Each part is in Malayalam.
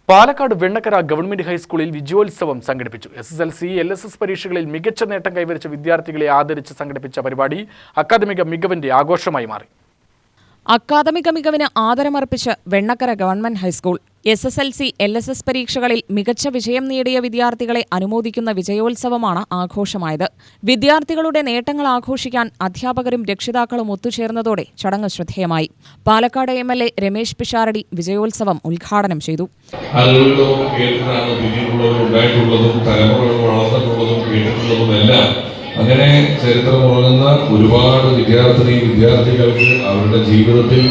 പാലക്കാട് വെണ്ണക്കര ഗവൺമെന്റ് ഹൈസ്കൂളിൽ വിജയോത്സവം സംഘടിപ്പിച്ചു. SSLC, LSS പരീക്ഷകളിൽ മികച്ച നേട്ടം കൈവരിച്ച വിദ്യാർത്ഥികളെ ആദരിച്ച് സംഘടിപ്പിച്ച പരിപാടി അക്കാദമിക മികവിന്റെ ആഘോഷമായി മാറി. അക്കാദമിക മികവിന് ആദരമർപ്പിച്ച് Vennakkara government high school SSLC, LSS പരീക്ഷകളിൽ മികച്ച വിജയം നേടിയ വിദ്യാർത്ഥികളെ അനുമോദിക്കുന്ന വിജയോത്സവമാണ് ആഘോഷമായത്. വിദ്യാർത്ഥികളുടെ നേട്ടങ്ങൾ ആഘോഷിക്കാൻ അധ്യാപകരും രക്ഷിതാക്കളും ഒത്തുചേർന്നതോടെ ചടങ്ങ് ശ്രദ്ധേയമായി. പാലക്കാട് MLA രമേശ് പിഷാരടി വിജയോത്സവം ഉദ്ഘാടനം ചെയ്തു. അങ്ങനെ ചരിത്രമുറങ്ങുന്ന ഒരുപാട് വിദ്യാർത്ഥികൾക്ക് അവരുടെ ജീവിതത്തിൽ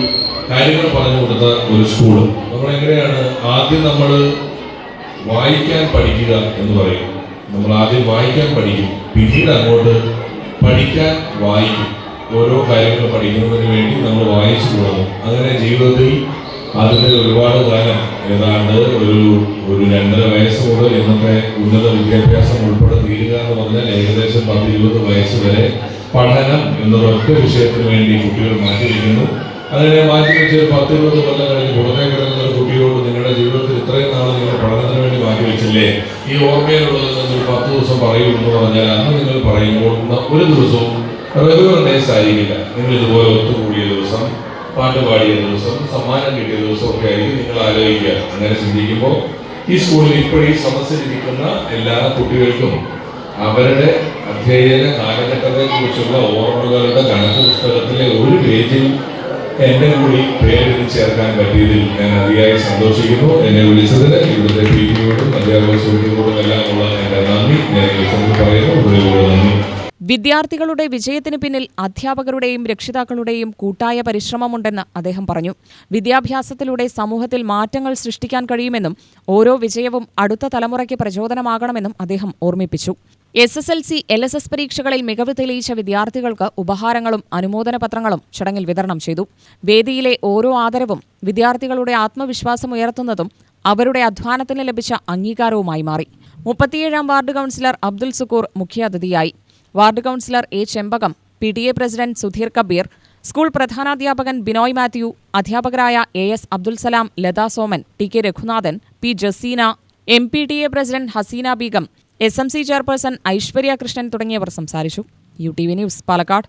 കാര്യങ്ങൾ പറഞ്ഞു കൊടുത്ത ഒരു സ്കൂള്. നമ്മളെങ്ങനെയാണ് നമ്മൾ വായിക്കാൻ പഠിക്കുക എന്ന് പറയും. നമ്മൾ ആദ്യം വായിക്കാൻ പഠിക്കും, പിന്നീട് അങ്ങോട്ട് പഠിക്കാൻ വായിക്കും. ഓരോ കാര്യങ്ങൾ പഠിക്കുന്നതിന് വേണ്ടി നമ്മൾ വായിച്ചു തുടങ്ങും. അങ്ങനെ ജീവിതത്തിൽ അതിൻ്റെ ഒരുപാട് കാലം, ഏതാണ്ട് ഒരു 2.5 വയസ്സ് മുതൽ ഇന്നത്തെ ഉന്നത വിദ്യാഭ്യാസം ഉൾപ്പെടെ തീരുക എന്ന് പറഞ്ഞാൽ ഏകദേശം 10-20 വയസ്സ് വരെ പഠനം എന്നൊരൊറ്റ വിഷയത്തിന് വേണ്ടി കുട്ടികൾ മാറ്റിയിരിക്കുന്നു. അങ്ങനെ മാറ്റിവെച്ച് 10-20 കൊല്ലം കഴിഞ്ഞ് പുറത്തേക്ക് കിടക്കുന്ന ഒരു കുട്ടിയോട് നിങ്ങളുടെ ജീവിതത്തിൽ ഇത്രയും നാൾ നിങ്ങൾ പഠനത്തിന് വേണ്ടി മാറ്റിവെച്ചില്ലേ, ഈ ഓർമ്മയിലുള്ളത് നിങ്ങൾ 10 ദിവസം പറയൂ എന്ന് പറഞ്ഞാൽ അന്ന് നിങ്ങൾ പറയുമ്പോൾ ഒരു ദിവസവും റെഗുലർ ഡേയ്സ് ആയിരിക്കില്ല. നിങ്ങൾ ഇതുപോലെ ഒത്തുകൂടിയ ദിവസം, പാട്ട് പാടിയ ദിവസം, സമ്മാനം കിട്ടിയ ദിവസം ഒക്കെ ആയിരിക്കും നിങ്ങൾ ആലോചിക്കുക. അങ്ങനെ ചിന്തിക്കുമ്പോൾ ഈ സ്കൂളിൽ ഇപ്പോഴും സമസ്യയിരിക്കുന്ന എല്ലാ കുട്ടികൾക്കും അവരുടെ അധ്യയന കാലഘട്ടത്തെ കുറിച്ചുള്ള ഓർമ്മകളുടെ കണക്ക് പുസ്തകത്തിലെ ഒരു പേജിൽ എന്നെ കൂടി പേരെഴുതി ചേർക്കാൻ പറ്റിയതിൽ ഞാൻ അതിയായി സന്തോഷിക്കുന്നു. എന്നെ വിളിച്ചതിന് ഇവിടുത്തെ PTയോടും അധ്യാപക സുഹൃത്തുക്കളോടും എല്ലാം ഉള്ള എൻ്റെ നന്ദി ഞാൻ പറയുന്നു. നന്ദി. വിദ്യാർത്ഥികളുടെ വിജയത്തിന് പിന്നിൽ അധ്യാപകരുടെയും രക്ഷിതാക്കളുടെയും കൂട്ടായ പരിശ്രമമുണ്ടെന്ന് അദ്ദേഹം പറഞ്ഞു. വിദ്യാഭ്യാസത്തിലൂടെ സമൂഹത്തിൽ മാറ്റങ്ങൾ സൃഷ്ടിക്കാൻ കഴിയുമെന്നും ഓരോ വിജയവും അടുത്ത തലമുറയ്ക്ക് പ്രചോദനമാകണമെന്നും അദ്ദേഹം ഓർമ്മിപ്പിച്ചു. SSLC, LSS പരീക്ഷകളിൽ മികവ് തെളിയിച്ച വിദ്യാർത്ഥികൾക്ക് ഉപഹാരങ്ങളും അനുമോദന പത്രങ്ങളും ചടങ്ങിൽ വിതരണം ചെയ്തു. വേദിയിലെ ഓരോ ആദരവും വിദ്യാർത്ഥികളുടെ ആത്മവിശ്വാസം ഉയർത്തുന്നതും അവരുടെ അധ്വാനത്തിന് ലഭിച്ച അംഗീകാരവുമായി മാറി. 37-ാം വാർഡ് കൗൺസിലർ അബ്ദുൽ സുക്കൂർ മുഖ്യാതിഥിയായി. Ward councillor A. Chembakam, PTA president Sudheer Kabeer, school പ്രധാനാധ്യാപകൻ ബിനോയ് മാത്യു, അധ്യാപകരായ AS Abdul Salam, Latha Soman, TK Raghunathan, P. Jaseena, MPTA president Haseena Begum, SMC chairperson Aishwarya Krishnan തുടങ്ങിയവർ സംസാരിച്ചു. UTV news, Palakkad.